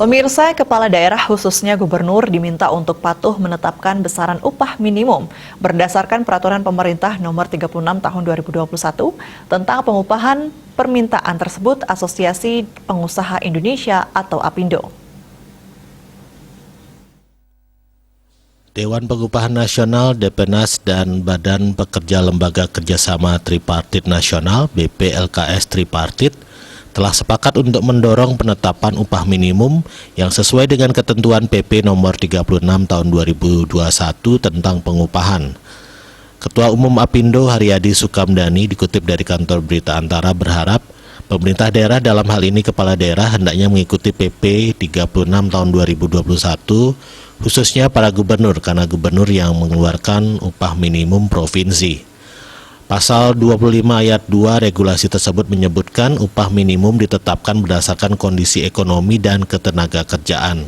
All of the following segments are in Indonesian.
Pemirsa, kepala daerah khususnya gubernur diminta untuk patuh menetapkan besaran upah minimum berdasarkan peraturan pemerintah nomor 36 tahun 2021 tentang pengupahan. Permintaan tersebut Asosiasi Pengusaha Indonesia atau APindo. Dewan Pengupahan Nasional, Depenas, dan Badan Pekerja Lembaga Kerjasama Tripartit Nasional (BPLKS Tripartit) telah sepakat untuk mendorong penetapan upah minimum yang sesuai dengan ketentuan PP nomor 36 tahun 2021 tentang pengupahan. Ketua Umum APindo Haryadi Sukamdhani dikutip dari kantor berita Antara berharap pemerintah daerah, dalam hal ini kepala daerah, hendaknya mengikuti PP 36 tahun 2021 khususnya para gubernur karena gubernur yang mengeluarkan upah minimum provinsi. Pasal 25 ayat 2 regulasi tersebut menyebutkan upah minimum ditetapkan berdasarkan kondisi ekonomi dan ketenaga kerjaan.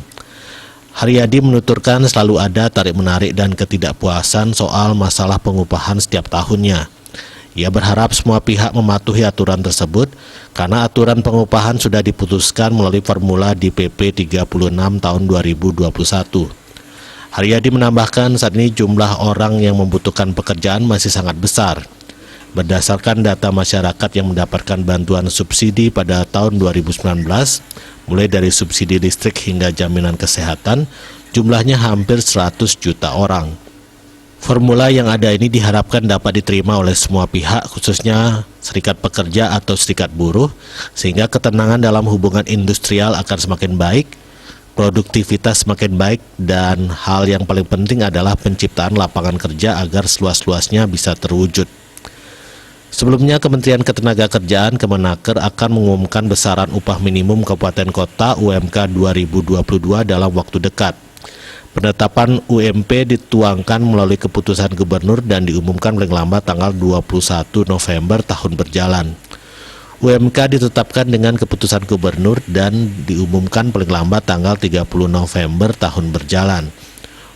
Haryadi menuturkan selalu ada tarik-menarik dan ketidakpuasan soal masalah pengupahan setiap tahunnya. Ia berharap semua pihak mematuhi aturan tersebut karena aturan pengupahan sudah diputuskan melalui formula di PP 36 tahun 2021. Haryadi menambahkan saat ini jumlah orang yang membutuhkan pekerjaan masih sangat besar. Berdasarkan data masyarakat yang mendapatkan bantuan subsidi pada tahun 2019, mulai dari subsidi listrik hingga jaminan kesehatan, jumlahnya hampir 100 juta orang. Formula yang ada ini diharapkan dapat diterima oleh semua pihak, khususnya serikat pekerja atau serikat buruh, sehingga ketenangan dalam hubungan industrial akan semakin baik, produktivitas semakin baik, dan hal yang paling penting adalah penciptaan lapangan kerja agar seluas-luasnya bisa terwujud. Sebelumnya, Kementerian Ketenagakerjaan Kemenaker akan mengumumkan besaran upah minimum kabupaten kota UMK 2022 dalam waktu dekat. Penetapan UMP dituangkan melalui keputusan gubernur dan diumumkan paling lambat tanggal 21 November tahun berjalan. UMK ditetapkan dengan keputusan gubernur dan diumumkan paling lambat tanggal 30 November tahun berjalan.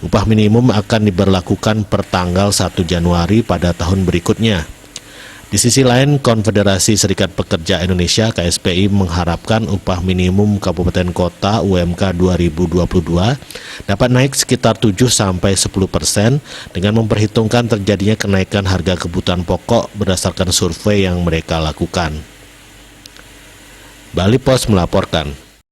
Upah minimum akan diberlakukan per tanggal 1 Januari pada tahun berikutnya. Di sisi lain, Konfederasi Serikat Pekerja Indonesia KSPI mengharapkan upah minimum kabupaten kota UMK 2022 dapat naik sekitar 7-10% dengan memperhitungkan terjadinya kenaikan harga kebutuhan pokok berdasarkan survei yang mereka lakukan. Bali Pos melaporkan.